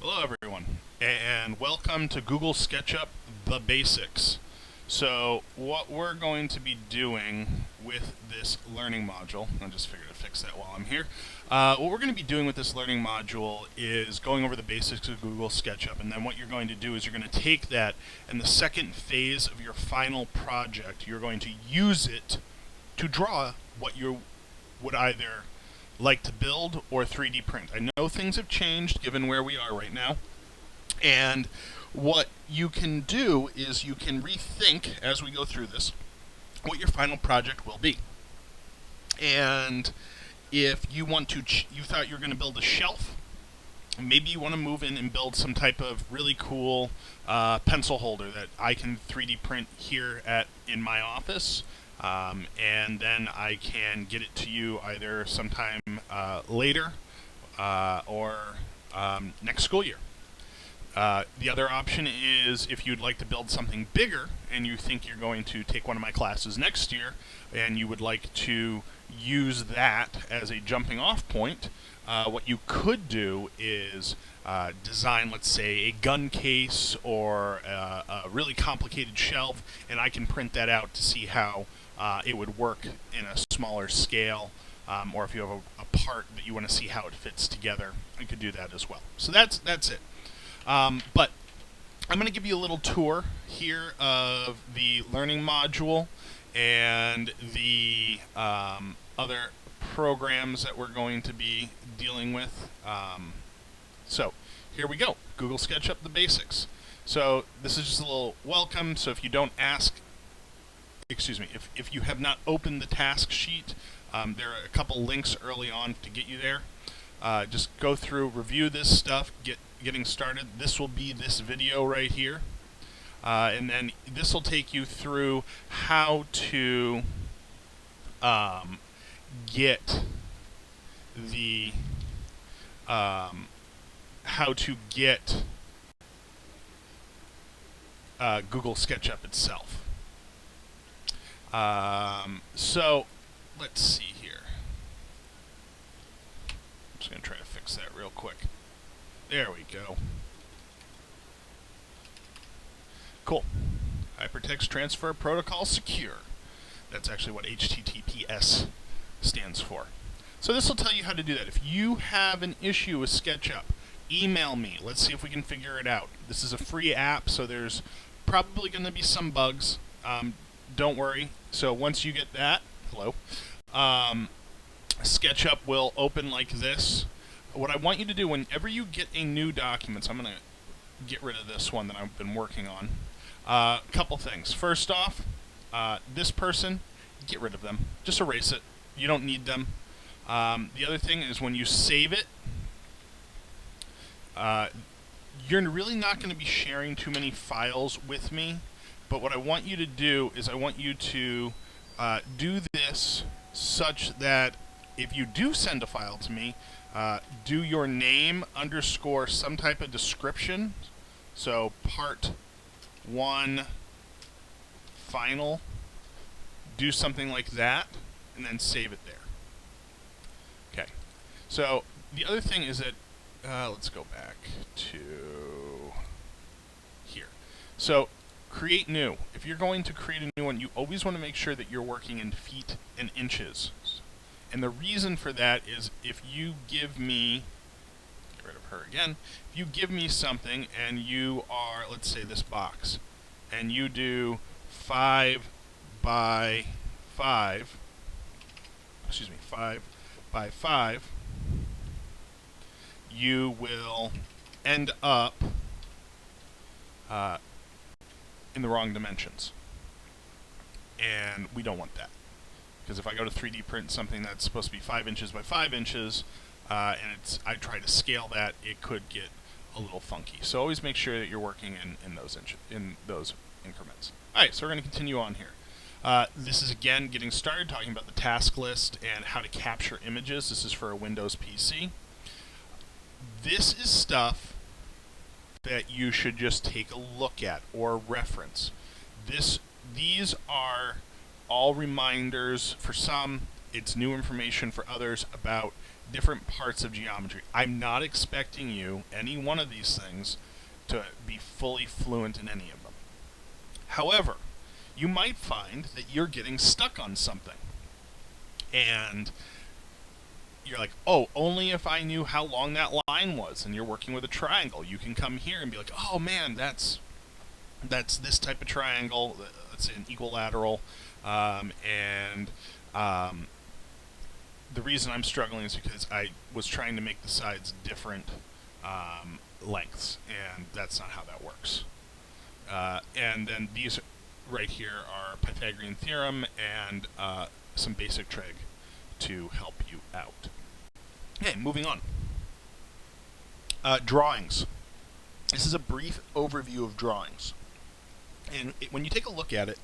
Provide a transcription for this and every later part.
Hello everyone, and welcome to Google SketchUp, the basics. So what we're going to be doing with this learning module, I just figured to fix that while I'm here. What we're going to be doing with this learning module is going over the basics of Google SketchUp, and then what you're going to do is you're going to take that, and the second phase of your final project, you're going to use it to draw what you would either like to build or 3D print. I know things have changed given where we are right now, and what you can do is you can rethink as we go through this what your final project will be. And if you want to, you thought you were going to build a shelf, maybe you want to move in and build some type of really cool pencil holder that I can 3D print here in my office. And then I can get it to you either sometime later or next school year. The other option is if you'd like to build something bigger and you think you're going to take one of my classes next year and you would like to use that as a jumping off point, what you could do is design, let's say, a gun case or a really complicated shelf, and I can print that out to see how it would work in a smaller scale, or if you have a part that you want to see how it fits together, you could do that as well. So that's it. But I'm going to give you a little tour here of the learning module and the other programs that we're going to be dealing with. So here we go. Google SketchUp, the basics. So this is just a little welcome. So if you don't ask, excuse me, if you have not opened the task sheet, there are a couple links early on to get you there. Just go through, review this stuff, getting started. This will be this video right here. And then this will take you through how to get the Google SketchUp itself. So let's see here. I'm just going to try to fix that real quick. There we go. Cool. Hypertext Transfer Protocol Secure. That's actually what HTTPS stands for. So this will tell you how to do that. If you have an issue with SketchUp, email me. Let's see if we can figure it out. This is a free app, so there's probably going to be some bugs. Don't worry. So once you get that, hello, SketchUp will open like this. What I want you to do whenever you get a new document, so I'm going to get rid of this one that I've been working on. A couple things. First off, this person, get rid of them. Just erase it. You don't need them. The other thing is when you save it, you're really not going to be sharing too many files with me. But what I want you to do is I want you to do this such that if you do send a file to me, do your name underscore some type of description. So part 1 final, do something like that, and then save it there. Okay. So the other thing is that, let's go back to here. So create new. If you're going to create a new one, you always want to make sure that you're working in feet and inches. And the reason for that is if you give me, get rid of her again, if you give me something and you are, let's say this box, and you do 5 by 5, excuse me, 5 by 5, you will end up in the wrong dimensions. And we don't want that. Because if I go to 3D print something that's supposed to be 5 inches by 5 inches, and I try to scale that, it could get a little funky. So always make sure that you're working in those increments. All right, so we're going to continue on here. This is again getting started, talking about the task list and how to capture images. This is for a Windows PC. This is stuff that you should just take a look at or reference. These are all reminders. For some, it's new information. For others, about different parts of geometry. I'm not expecting you, any one of these things, to be fully fluent in any of them. However, you might find that you're getting stuck on something. And you're like, oh, only if I knew how long that line was, and you're working with a triangle, you can come here and be like, oh man, that's this type of triangle, let's say an equilateral, and the reason I'm struggling is because I was trying to make the sides different lengths, and that's not how that works. And then these right here are Pythagorean theorem and some basic trig to help you out. Okay, moving on. Drawings. This is a brief overview of drawings. And when you take a look at it,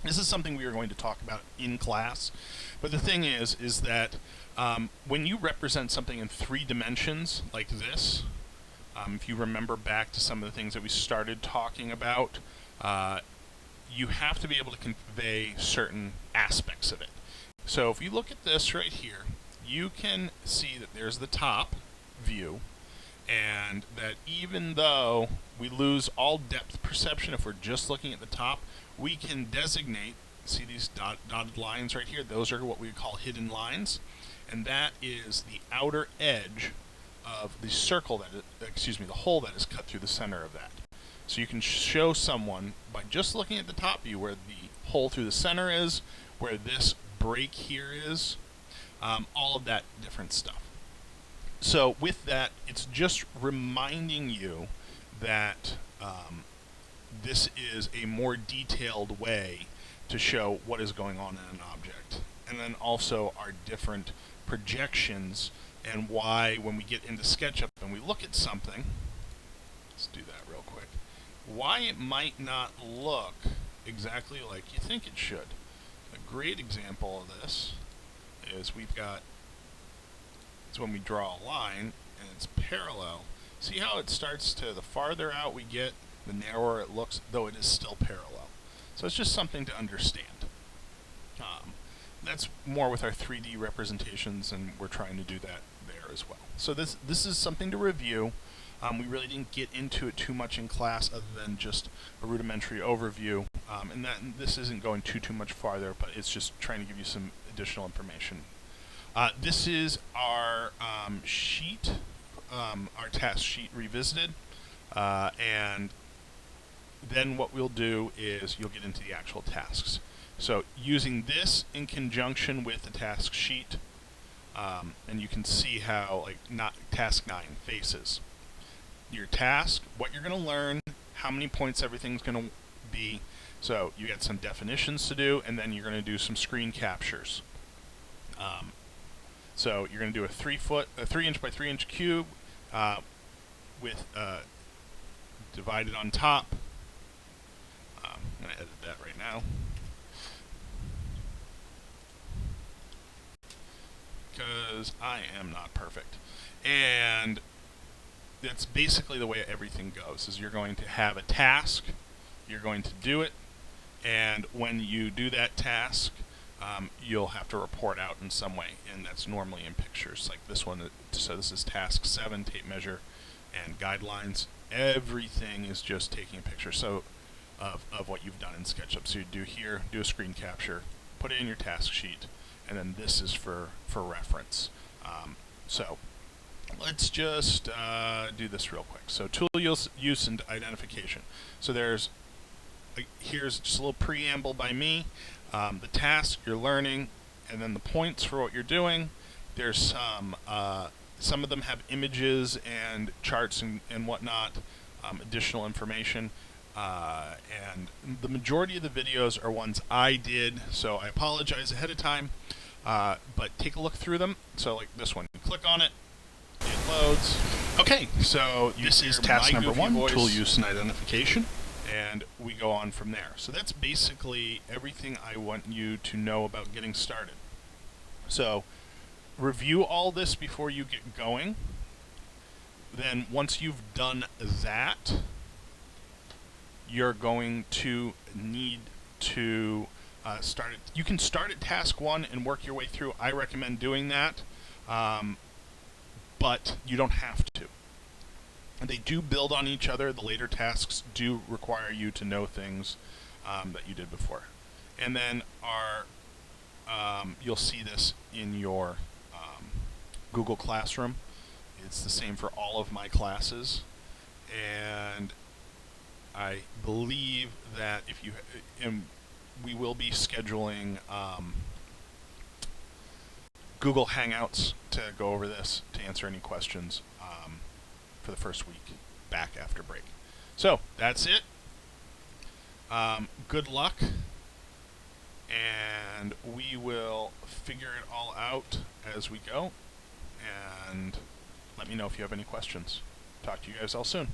this is something we are going to talk about in class. But the thing is that when you represent something in 3 dimensions like this, if you remember back to some of the things that we started talking about, you have to be able to convey certain aspects of it. So if you look at this right here, you can see that there's the top view, and that even though we lose all depth perception if we're just looking at the top, we can designate, see these dotted lines right here, those are what we call hidden lines, and that is the outer edge of the circle that the hole that is cut through the center of that. So you can show someone by just looking at the top view where the hole through the center is, where this break here is, all of that different stuff. So with that, it's just reminding you that this is a more detailed way to show what is going on in an object. And then also our different projections, and why when we get into Sketchup and we look at something, let's do that real quick, why it might not look exactly like you think it should. A great example of this is we've got, it's when we draw a line and it's parallel. See how it starts to, the farther out we get, the narrower it looks, though it is still parallel. So it's just something to understand. That's more with our 3D representations, and we're trying to do that there as well. So this is something to review. We really didn't get into it too much in class other than just a rudimentary overview, and this isn't going too much farther, but it's just trying to give you some additional information. This is our sheet, our task sheet revisited, and then what we'll do is you'll get into the actual tasks. So using this in conjunction with the task sheet, and you can see how task 9 faces. Your task, what you're going to learn, how many points everything's going to be. So you got some definitions to do, and then you're going to do some screen captures. So you're going to do a 3 inch by 3 inch cube with divided on top. I'm going to edit that right now, because I am not perfect. And that's basically the way everything goes, is you're going to have a task, you're going to do it, and when you do that task, you'll have to report out in some way, and that's normally in pictures, like this one. So this is task 7, tape measure and guidelines. Everything is just taking a picture of what you've done in SketchUp. So you do here, do a screen capture, put it in your task sheet, and then this is for reference. So let's just do this real quick. So tool use and identification. So here's just a little preamble by me. The task you're learning, and then the points for what you're doing. There's some of them have images and charts and whatnot, additional information. And the majority of the videos are ones I did, so I apologize ahead of time. But take a look through them. So like this one, you click on it, it loads. Okay, so this is task number 1, tool use and identification, and we go on from there. So that's basically everything I want you to know about getting started. So review all this before you get going. Then once you've done that, you're going to need to start it. You can start at task 1 and work your way through. I recommend doing that. but you don't have to. They do build on each other. The later tasks do require you to know things that you did before. And then you'll see this in your Google Classroom. It's the same for all of my classes. And I believe that we will be scheduling Google Hangouts to go over this, to answer any questions for the first week back after break. So that's it. Good luck, and we will figure it all out as we go. And let me know if you have any questions. Talk to you guys all soon.